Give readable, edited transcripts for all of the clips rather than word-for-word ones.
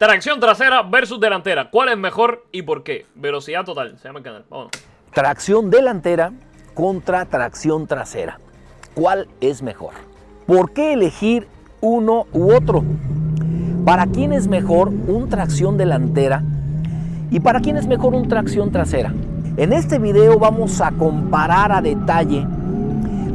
Tracción trasera versus delantera. ¿Cuál es mejor y por qué? Velocidad total, se llama el canal. Vámonos. Tracción delantera contra tracción trasera. ¿Cuál es mejor? ¿Por qué elegir uno u otro? ¿Para quién es mejor un tracción delantera y para quién es mejor un tracción trasera? En este video vamos a comparar a detalle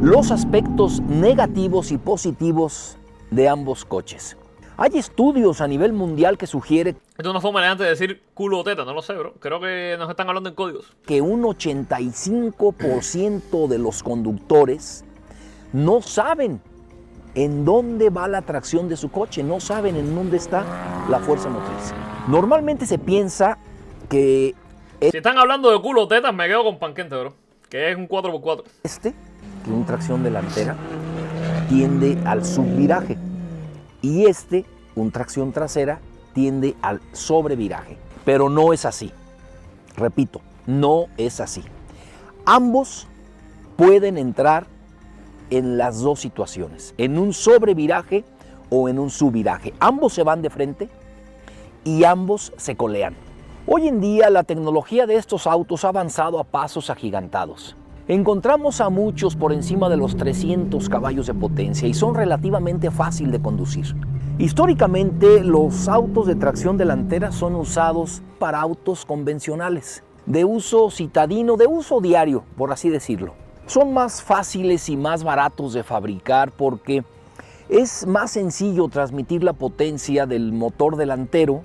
los aspectos negativos y positivos de ambos coches. Hay estudios a nivel mundial que sugieren Esto es una forma elegante de decir culo o teta, no lo sé, bro. Creo que nos están hablando en códigos. que un 85% de los conductores no saben en dónde va la tracción de su coche, no saben en dónde está la fuerza motriz. Normalmente se piensa que Si están hablando de culo o tetas, me quedo con panquente, bro. Que es un 4x4. que un tracción delantera, tiende al subviraje y un tracción trasera, tiende al sobreviraje. Pero no es así. Repito, no es así. Ambos pueden entrar en las dos situaciones, en un sobreviraje o en un subviraje. Ambos se van de frente y ambos se colean. Hoy en día la tecnología de estos autos ha avanzado a pasos agigantados. Encontramos a muchos por encima de los 300 caballos de potencia y son relativamente fácil de conducir. Históricamente, los autos de tracción delantera son usados para autos convencionales, de uso citadino, de uso diario, por así decirlo. Son más fáciles y más baratos de fabricar porque es más sencillo transmitir la potencia del motor delantero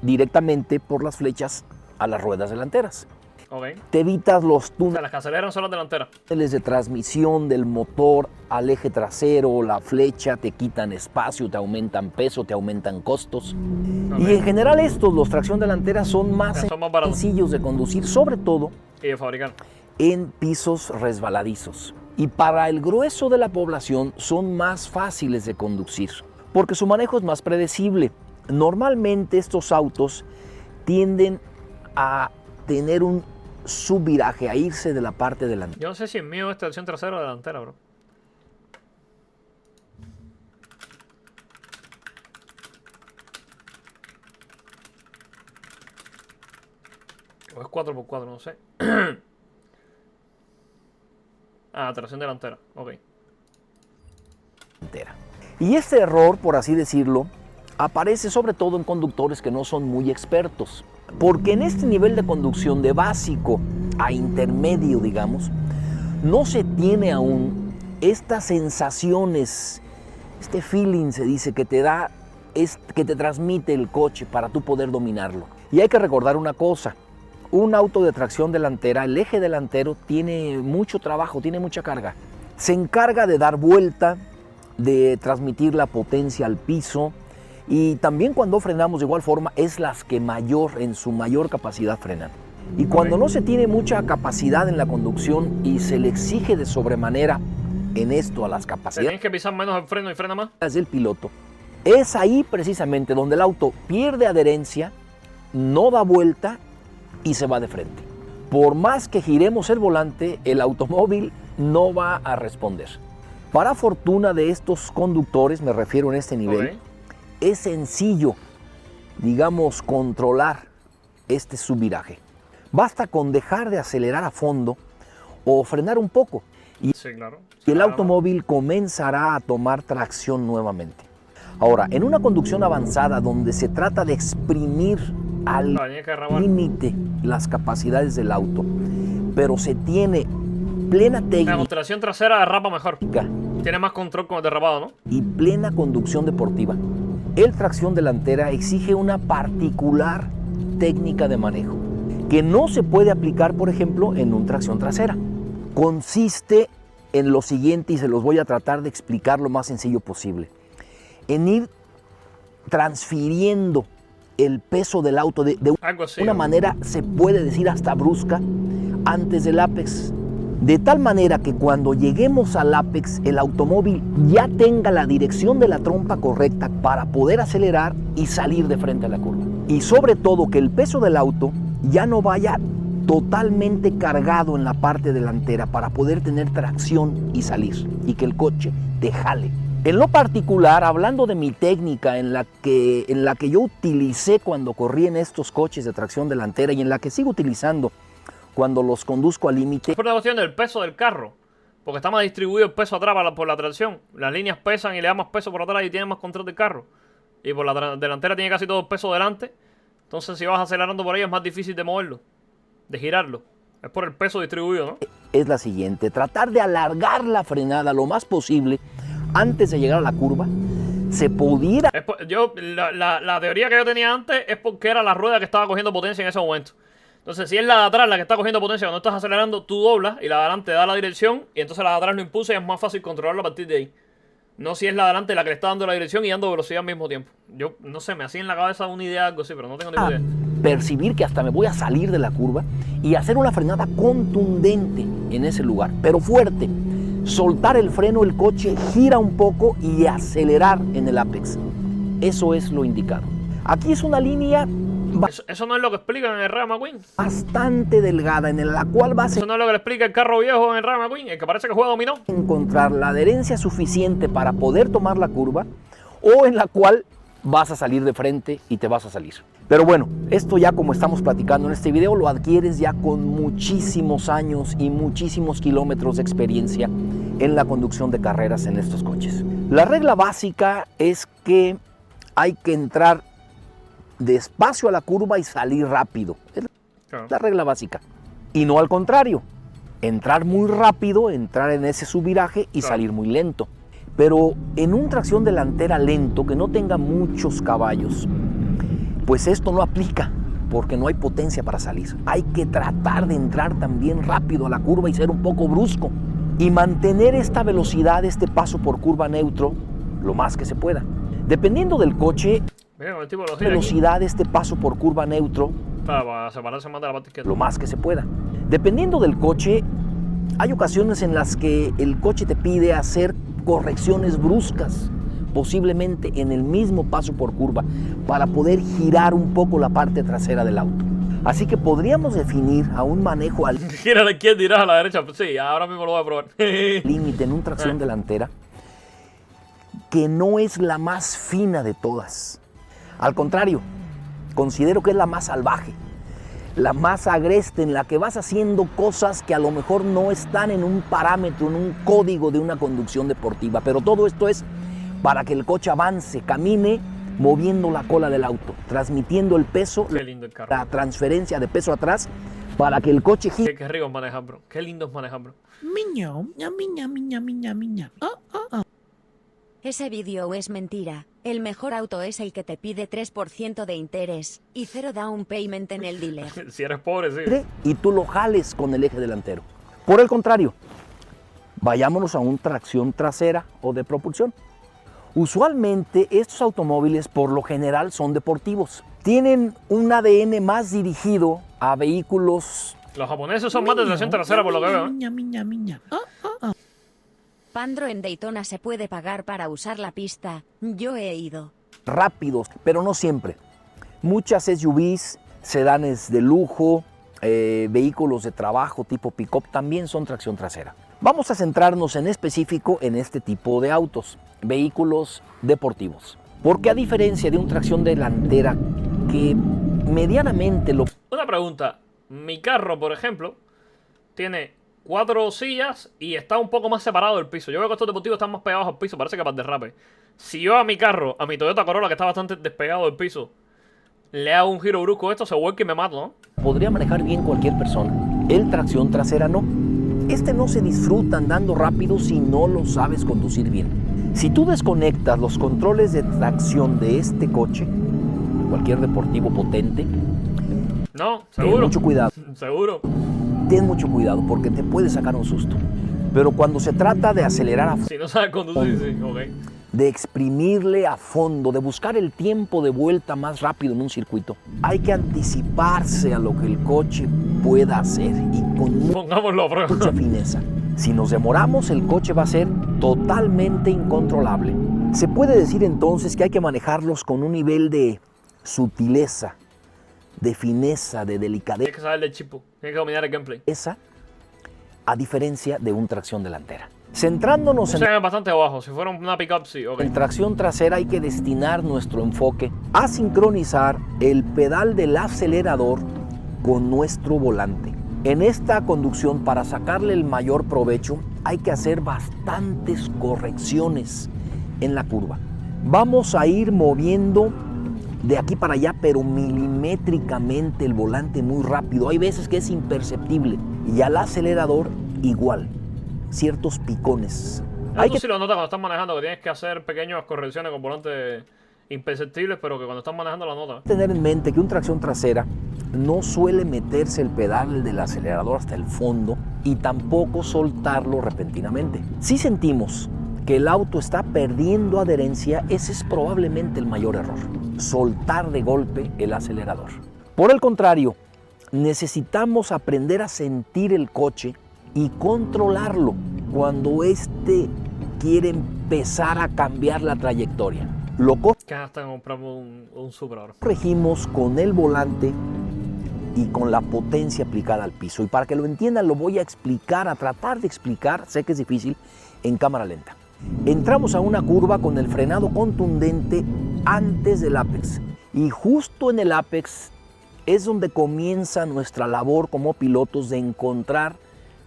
directamente por las flechas a las ruedas delanteras. Ok. Te evitas los O sea, túneles las que aceleran son las delanteras. de transmisión del motor al eje trasero, la flecha, te quitan espacio, te aumentan peso, te aumentan costos. Ok. Y en general los tracción delantera son más Son más baratos. sencillos de conducir, sobre todo Y de fabricar. en pisos resbaladizos. Y para el grueso de la población son más fáciles de conducir, porque su manejo es más predecible. Normalmente estos autos tienden a tener un subviraje, a irse de la parte delantera. Yo no sé si el mío es tracción trasera o delantera, bro. O es 4x4, no sé. Ah, tracción delantera. Ok. Y este error, por así decirlo, aparece sobre todo en conductores que no son muy expertos. Porque en este nivel de conducción de básico a intermedio, digamos, no se tiene aún estas sensaciones, este feeling se dice que te da, que te transmite el coche para tú poder dominarlo. Y hay que recordar una cosa, un auto de tracción delantera, el eje delantero tiene mucho trabajo, tiene mucha carga. Se encarga de dar vuelta, de transmitir la potencia al piso, y también cuando frenamos de igual forma es las que en su mayor capacidad frenan. Y cuando no se tiene mucha capacidad en la conducción y se le exige de sobremanera en esto a las capacidades Tienes que pisar menos el freno y frena más. del piloto, es ahí precisamente donde el auto pierde adherencia, no da vuelta y se va de frente. Por más que giremos el volante, el automóvil no va a responder. Para fortuna de estos conductores, me refiero en este nivel, Ok. es sencillo, digamos, controlar este subviraje. Basta con dejar de acelerar a fondo o frenar un poco y Sí, claro. el automóvil comenzará a tomar tracción nuevamente. Ahora, en una conducción avanzada donde se trata de exprimir al Tienes que derramar. límite las capacidades del auto, pero se tiene plena La técnica contracción trasera derrapa mejor. Tiene más control con el derrapado, ¿no? y plena conducción deportiva, el tracción delantera exige una particular técnica de manejo que no se puede aplicar, por ejemplo, en un tracción trasera. Consiste en lo siguiente y se los voy a tratar de explicar lo más sencillo posible. En ir transfiriendo el peso del auto de Algo así. una manera, se puede decir hasta brusca, antes del ápex. De tal manera que cuando lleguemos al ápex, el automóvil ya tenga la dirección de la trompa correcta para poder acelerar y salir de frente a la curva. Y sobre todo que el peso del auto ya no vaya totalmente cargado en la parte delantera para poder tener tracción y salir y que el coche te jale. En lo particular, hablando de mi técnica en la que yo utilicé cuando corrí en estos coches de tracción delantera y en la que sigo utilizando cuando los conduzco al límite. Es por una cuestión del peso del carro, porque está más distribuido el peso atrás por la tracción. Las líneas pesan y le da más peso por atrás y tiene más control del carro. Y por la delantera tiene casi todo el peso delante. Entonces si vas acelerando por ahí es más difícil de moverlo, de girarlo. Es por el peso distribuido, ¿no? Es la siguiente: tratar de alargar la frenada lo más posible antes de llegar a la curva. Se pudiera... La teoría que yo tenía antes es porque era la rueda que estaba cogiendo potencia en ese momento. Entonces si es la de atrás la que está cogiendo potencia cuando estás acelerando, tú doblas y la de adelante da la dirección y entonces la de atrás lo impulsa y es más fácil controlarlo a partir de ahí. No si es la de adelante la que le está dando la dirección y dando velocidad al mismo tiempo. Yo no sé, me hacía en la cabeza una idea algo así, pero no tengo ni idea. Percibir que hasta me voy a salir de la curva y hacer una frenada contundente en ese lugar, pero fuerte. Soltar el freno, el coche gira un poco y acelerar en el apex. Eso es lo indicado. Aquí es una línea Eso no es lo que explican en el Rayo McQueen. bastante delgada en la cual vas Eso no es lo que le explica el carro viejo en el Rayo McQueen, el que parece que juega dominó. a encontrar la adherencia suficiente para poder tomar la curva o en la cual vas a salir de frente y te vas a salir. Pero bueno, esto ya, como estamos platicando en este video, lo adquieres ya con muchísimos años y muchísimos kilómetros de experiencia en la conducción de carreras en estos coches. La regla básica es que hay que entrar despacio a la curva y salir rápido. Es la regla básica. Y no al contrario. Entrar muy rápido, entrar en ese subviraje y salir muy lento. Pero en un tracción delantera lento que no tenga muchos caballos, pues esto no aplica porque no hay potencia para salir. Hay que tratar de entrar también rápido a la curva y ser un poco brusco y mantener esta velocidad, este paso por curva neutro, lo más que se pueda. Dependiendo del coche, Mira, el tipo lo gira velocidad, este paso por curva neutro, para separarse más de la parte izquierda. lo más que se pueda. Dependiendo del coche, hay ocasiones en las que el coche te pide hacer correcciones bruscas, posiblemente en el mismo paso por curva, para poder girar un poco la parte trasera del auto. Así que podríamos definir a un manejo al Gira a la izquierda y irás a la derecha. Sí, ahora mismo lo voy a probar. límite en un tracción delantera que no es la más fina de todas. Al contrario, considero que es la más salvaje, la más agreste, en la que vas haciendo cosas que a lo mejor no están en un parámetro, en un código de una conducción deportiva. Pero todo esto es para que el coche avance, camine, moviendo la cola del auto, transmitiendo el peso, Qué lindo el carro. la transferencia de peso atrás, para que el coche gire. Qué rico es manejar, bro. Qué lindo es manejar, bro. Miño, miña, miña, miña, miña. Ese vídeo es mentira. El mejor auto es el que te pide 3% de interés y 0 down payment en el dealer. Si eres pobre, sí. Y tú lo jales con el eje delantero. Por el contrario, vayámonos a una tracción trasera o de propulsión. Usualmente estos automóviles por lo general son deportivos. Tienen un ADN más dirigido a vehículos Los japoneses son más de tracción trasera por lo que veo, ¿eh? Miña, miña, miña. Pandro en Daytona se puede pagar para usar la pista. Yo he ido. rápidos, pero no siempre. Muchas SUVs, sedanes de lujo, vehículos de trabajo tipo pick-up también son tracción trasera. Vamos a centrarnos en específico en este tipo de autos, vehículos deportivos. Porque a diferencia de un tracción delantera que medianamente lo... Una pregunta. Mi carro, por ejemplo, tiene 4 sillas y está un poco más separado del piso. Yo veo que estos deportivos están más pegados al piso, parece que para el derrape. Si yo a mi carro, a mi Toyota Corolla, que está bastante despegado del piso, le hago un giro brusco, esto se vuelca y me mato, ¿no? podría manejar bien cualquier persona. El tracción trasera no. Este no se disfruta andando rápido si no lo sabes conducir bien. Si tú desconectas los controles de tracción de este coche, cualquier deportivo potente, No, ten seguro. mucho cuidado. Seguro. Ten mucho cuidado porque te puede sacar un susto. Pero cuando se trata de acelerar a Si no sabes conducir, sí, ok. de exprimirle a fondo, de buscar el tiempo de vuelta más rápido en un circuito, hay que anticiparse a lo que el coche pueda hacer y con Pongámoslo a prueba. mucha fineza. Si nos demoramos, el coche va a ser totalmente incontrolable. Se puede decir entonces que hay que manejarlos con un nivel de sutileza, de fineza, de delicadeza, Tienes que saber del chipo. Tienes que dominar el gameplay. a diferencia de un tracción delantera. Centrándonos O sea, es bastante bajo. Si fuera una pickup, sí, ok. en tracción trasera hay que destinar nuestro enfoque a sincronizar el pedal del acelerador con nuestro volante. En esta conducción, para sacarle el mayor provecho, hay que hacer bastantes correcciones en la curva. Vamos a ir moviendo de aquí para allá, pero milimétricamente el volante muy rápido. Hay veces que es imperceptible. Y al acelerador igual, ciertos picones. Hay Tú que sí lo notas cuando estás manejando, que tienes que hacer pequeñas correcciones con volantes imperceptibles, pero que cuando estás manejando la notas. tener en mente que un tracción trasera no suele meterse el pedal del acelerador hasta el fondo y tampoco soltarlo repentinamente. Si sentimos que el auto está perdiendo adherencia, ese es probablemente el mayor error, soltar de golpe el acelerador. Por el contrario, necesitamos aprender a sentir el coche y controlarlo cuando éste quiere empezar a cambiar la trayectoria. Lo Que hasta compramos un Supra ahora. corregimos con el volante y con la potencia aplicada al piso. Y para que lo entiendan, lo voy a explicar, a tratar de explicar, sé que es difícil, en cámara lenta. Entramos a una curva con el frenado contundente antes del apex. Y justo en el apex es donde comienza nuestra labor como pilotos de encontrar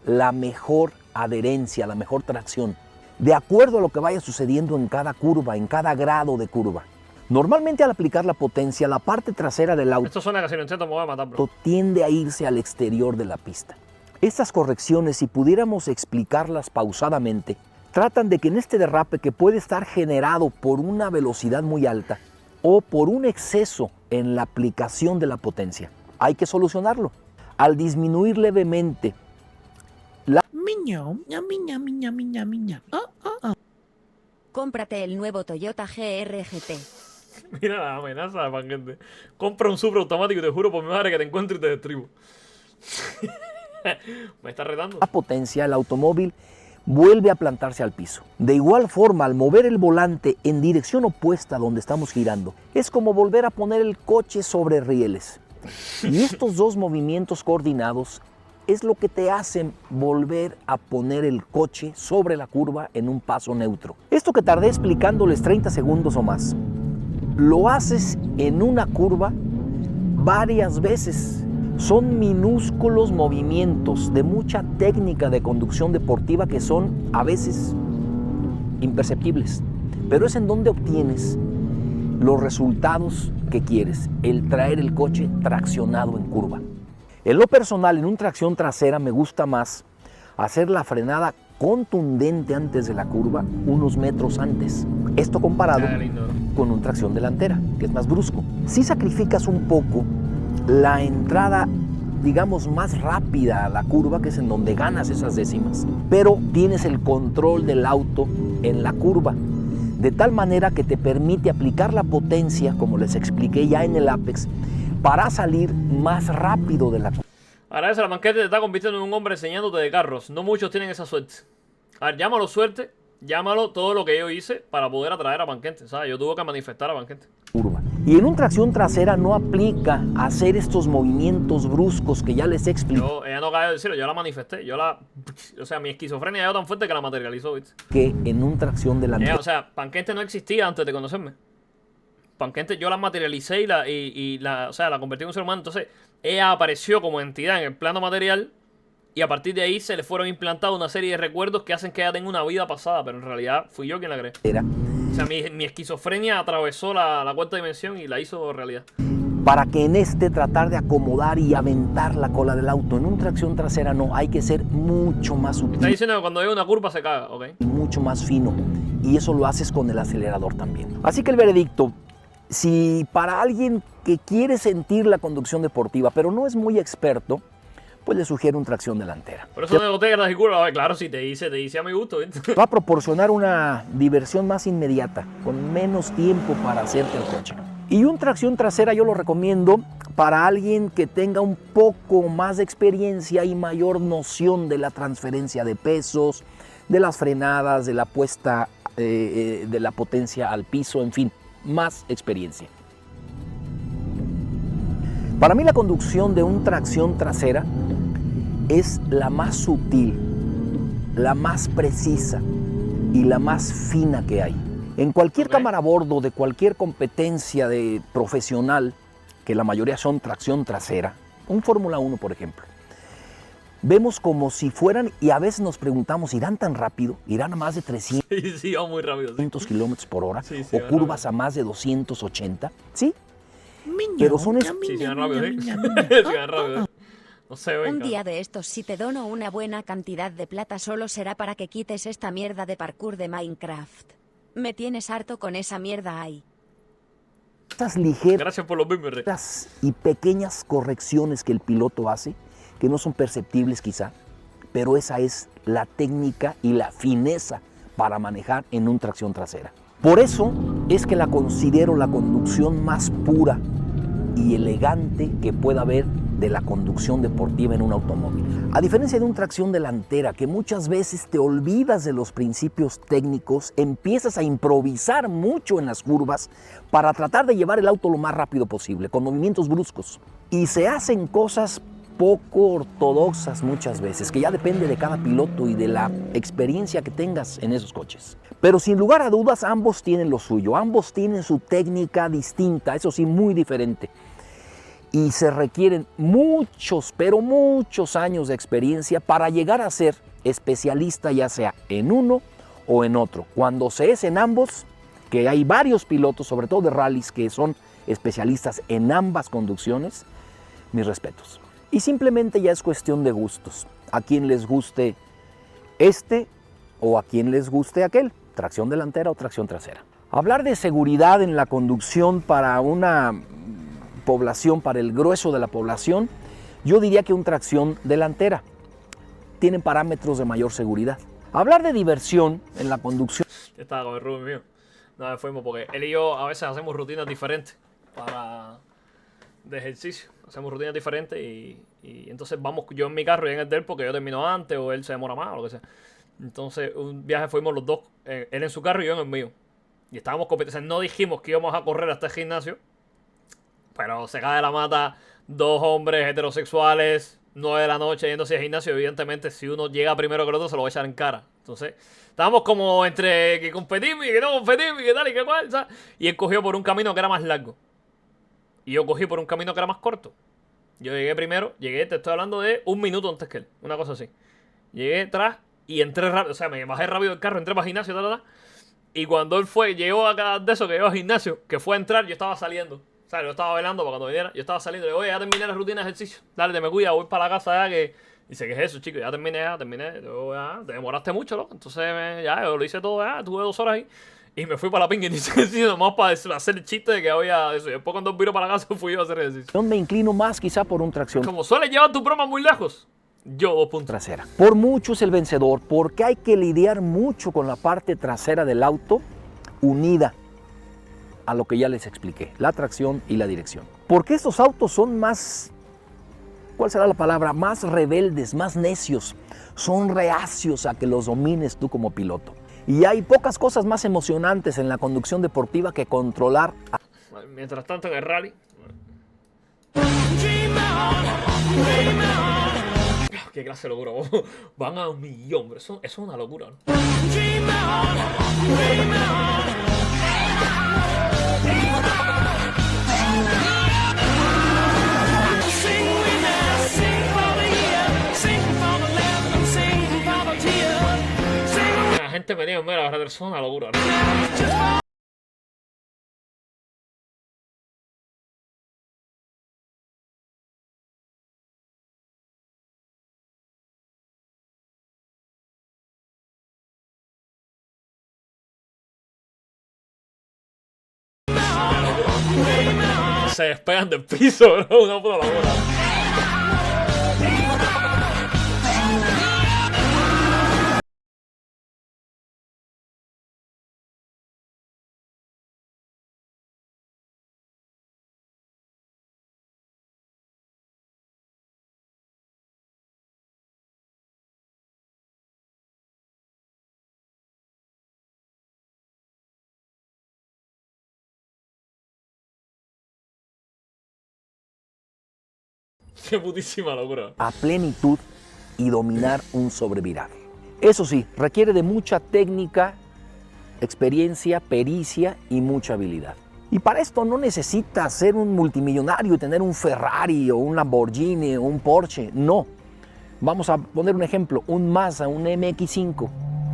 la mejor adherencia, la mejor tracción, de acuerdo a lo que vaya sucediendo en cada curva, en cada grado de curva. Normalmente al aplicar la potencia, la parte trasera del auto Esto suena que si lo intento me voy a matar, bro. tiende a irse al exterior de la pista. Estas correcciones, si pudiéramos explicarlas pausadamente, tratan de que en este derrape que puede estar generado por una velocidad muy alta o por un exceso en la aplicación de la potencia, hay que solucionarlo. Al disminuir levemente Miño, ñami, ñami, ñami, ñami, ñam. Cómprate el nuevo Toyota GR GT. Mira la amenaza de Paquete. Compra un Supra automático y te juro por mi madre que te encuentro y te destribo. Me está retando. la potencia, el automóvil vuelve a plantarse al piso. De igual forma, al mover el volante en dirección opuesta a donde estamos girando, es como volver a poner el coche sobre rieles. Y estos dos movimientos coordinados es lo que te hacen volver a poner el coche sobre la curva en un paso neutro. Esto que tardé explicándoles 30 segundos o más, lo haces en una curva varias veces. Son minúsculos movimientos de mucha técnica de conducción deportiva que son a veces imperceptibles, pero es en donde obtienes los resultados que quieres, el traer el coche traccionado en curva. En lo personal, en un tracción trasera me gusta más hacer la frenada contundente antes de la curva, unos metros antes. Esto comparado Qué lindo, bro. con un tracción delantera, que es más brusco. Si sacrificas un poco la entrada, digamos, más rápida a la curva, que es en donde ganas esas décimas, pero tienes el control del auto en la curva, de tal manera que te permite aplicar la potencia, como les expliqué ya en el apex, para salir más rápido de la curva. Agradece la Paquete, te está convirtiendo en un hombre enseñándote de carros. No muchos tienen esa suerte. A ver, llámalo suerte, llámalo todo lo que yo hice para poder atraer a Paquete, ¿sabes? Yo tuve que manifestar a Paquete. Y en un tracción trasera no aplica hacer estos movimientos bruscos que ya les expliqué Ella no acaba de decirlo, yo la manifesté. O sea, mi esquizofrenia era tan fuerte que la materializó, ¿viste? en un tracción delantera. O sea, Paquete no existía antes de conocerme. Paquete yo la materialicé o sea, la convertí en un ser humano. Entonces, ella apareció como entidad en el plano material. Y a partir de ahí se le fueron implantados una serie de recuerdos que hacen que ella tenga una vida pasada. Pero en realidad fui yo quien la creé. O sea, mi esquizofrenia atravesó la cuarta dimensión y la hizo realidad. Para que en este tratar de acomodar y aventar la cola del auto. En un tracción trasera no, hay que ser mucho más Está sutil diciendo que cuando hay una curva se caga, ¿ok? y mucho más fino. Y eso lo haces con el acelerador también. Así que el veredicto, si para alguien que quiere sentir la conducción deportiva, pero no es muy experto, pues le sugiero un tracción delantera. Por eso no te las curvas. A ver, claro, si te hice a mi gusto, ¿viste? Va a proporcionar una diversión más inmediata, con menos tiempo para hacerte el coche. Y un tracción trasera yo lo recomiendo para alguien que tenga un poco más de experiencia y mayor noción de la transferencia de pesos, de las frenadas, de la puesta de la potencia al piso, en fin, más experiencia. Para mí la conducción de un tracción trasera es la más sutil la más precisa y la más fina que hay. En cualquier cámara a bordo de cualquier competencia de profesional, que la mayoría son tracción trasera, un Fórmula 1 por ejemplo, vemos como si fueran, y a veces nos preguntamos, ¿irán tan rápido? ¿Irán a más de 300 Sí, va muy rápido. Sí. kilómetros por hora? Sí, ¿O curvas a más de 280? Sí, pero son Sí, van rápido, sí. Sí, van rápido. No sé, venga. Un día de estos, si te dono una buena cantidad de plata, solo será para que quites esta mierda de parkour de Minecraft. Me tienes harto con esa mierda ahí. estas ligeras Gracias por los memes, Rey. y pequeñas correcciones que el piloto hace, que no son perceptibles quizá, pero esa es la técnica y la fineza para manejar en un tracción trasera. Por eso es que la considero la conducción más pura y elegante que pueda haber de la conducción deportiva en un automóvil. A diferencia de un tracción delantera, que muchas veces te olvidas de los principios técnicos, empiezas a improvisar mucho en las curvas para tratar de llevar el auto lo más rápido posible, con movimientos bruscos. Y se hacen cosas poco ortodoxas muchas veces, que ya depende de cada piloto y de la experiencia que tengas en esos coches. Pero sin lugar a dudas, ambos tienen lo suyo, ambos tienen su técnica distinta, eso sí, muy diferente. Y se requieren muchos, pero muchos años de experiencia para llegar a ser especialista, ya sea en uno o en otro. Cuando se es en ambos, que hay varios pilotos, sobre todo de rallies, que son especialistas en ambas conducciones, mis respetos. Y simplemente ya es cuestión de gustos. A quien les guste este o a quien les guste aquel, tracción delantera o tracción trasera. Hablar de seguridad en la conducción para una población, para el grueso de la población, yo diría que un tracción delantera. Tienen parámetros de mayor seguridad. Hablar de diversión en la conducción. Estaba con el Rubén mío. No, fuimos porque él y yo a veces hacemos rutinas diferentes de ejercicio. Hacemos rutinas diferentes y entonces vamos yo en mi carro y en el de él porque yo termino antes o él se demora más o lo que sea. Entonces un viaje fuimos los dos, él en su carro y yo en el mío. Y estábamos compitiendo. O sea, no dijimos que íbamos a correr hasta el gimnasio, pero se cae de la mata dos hombres heterosexuales, 9 de la noche yéndose al gimnasio. Evidentemente, si uno llega primero que el otro, se lo va a echar en cara. Entonces, estábamos como entre que competimos y que no competimos y que tal y que cual, ¿sabes? Y él cogió por un camino que era más largo. Y yo cogí por un camino que era más corto. Yo llegué primero, te estoy hablando de un minuto antes que él, una cosa así. Llegué atrás y entré rápido, o sea, me bajé rápido del carro, entré para el gimnasio, y cuando él llegó acá de eso, que llegó al gimnasio, que fue a entrar, yo estaba saliendo. O sea, yo estaba velando para cuando viniera, yo estaba saliendo. Le digo, oye, ya terminé la rutina de ejercicio. Dale, te me cuida, voy para la casa ya que... Dice, ¿qué es eso, chico? Ya terminé. Yo, ya, te demoraste mucho, ¿no? Entonces, ya, yo lo hice todo, ya, tuve 2 horas ahí. Y me fui para la pinga y hice ejercicio nomás para hacer el chiste de que había eso. Y después cuando viro para la casa fui yo a hacer ejercicio. Me inclino más quizá por un tracción Como sueles llevar tu broma muy lejos, yo 2 puntos. trasera. Por mucho es el vencedor, porque hay que lidiar mucho con la parte trasera del auto unida a lo que ya les expliqué, la tracción y la dirección. Porque estos autos son más, ¿cuál será la palabra? Más rebeldes, más necios. Son reacios a que los domines tú como piloto. Y hay pocas cosas más emocionantes en la conducción deportiva que controlar. Mientras tanto en el rally... Qué clase de locura. Van a 1.000.000, hombre. Eso es una locura, ¿no? La gente venía en mera carretera, eso es una locura, ¿no? Se despegan del piso, bro. Una puta locura. Qué putísima locura. A plenitud y dominar un sobreviraje. Eso sí, requiere de mucha técnica, experiencia, pericia y mucha habilidad. Y para esto no necesitas ser un multimillonario y tener un Ferrari o un Lamborghini o un Porsche, no. Vamos a poner un ejemplo, un Mazda, un MX-5,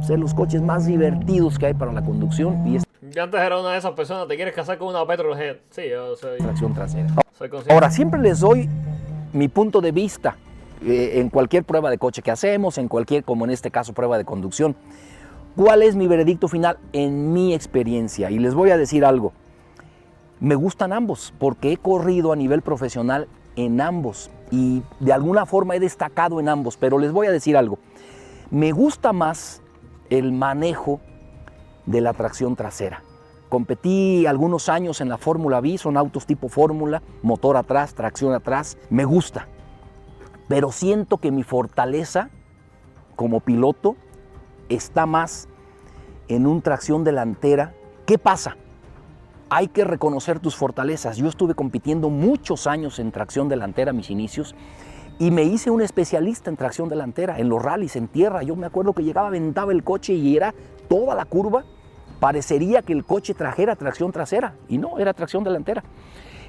son los coches más divertidos que hay para la conducción y es Yo antes era una de esas personas, ¿te quieres casar con una Petrolhead? Sí, yo soy tracción trasera. consciente. Ahora, siempre les doy mi punto de vista en cualquier prueba de coche que hacemos, en cualquier, como en este caso, prueba de conducción. ¿Cuál es mi veredicto final en mi experiencia? Y les voy a decir algo. Me gustan ambos porque he corrido a nivel profesional en ambos y de alguna forma he destacado en ambos, pero les voy a decir algo. Me gusta más el manejo de la tracción trasera. Competí algunos años en la Fórmula V, son autos tipo Fórmula, motor atrás, tracción atrás, me gusta. Pero siento que mi fortaleza como piloto está más en un tracción delantera. ¿Qué pasa? Hay que reconocer tus fortalezas. Yo estuve compitiendo muchos años en tracción delantera, mis inicios, y me hice un especialista en tracción delantera, en los rallies, en tierra. Yo me acuerdo que llegaba, aventaba el coche y era toda la curva. Parecería que el coche trajera tracción trasera, y no, era tracción delantera.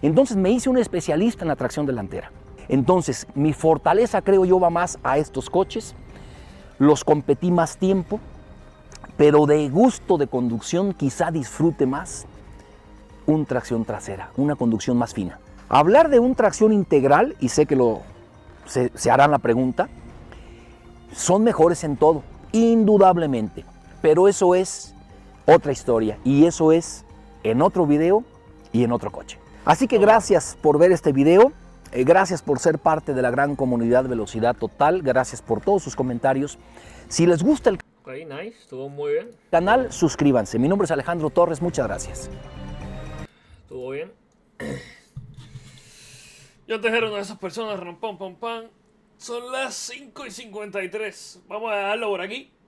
Entonces me hice un especialista en la tracción delantera. Entonces, mi fortaleza, creo yo, va más a estos coches. Los competí más tiempo, pero de gusto de conducción quizá disfrute más un tracción trasera, una conducción más fina. Hablar de un tracción integral, y sé que se harán la pregunta, son mejores en todo, indudablemente, pero eso es otra historia y eso es en otro video y en otro coche. Así que gracias por ver este video, gracias por ser parte de la gran comunidad Velocidad Total, gracias por todos sus comentarios. Si les gusta el Ok, nice, estuvo muy bien. canal, suscríbanse. Mi nombre es Alejandro Torres, muchas gracias. Estuvo bien. Yo antes era una de esas personas, ram, pam, pam, pam. Son las 5:53. Vamos a dejarlo por aquí.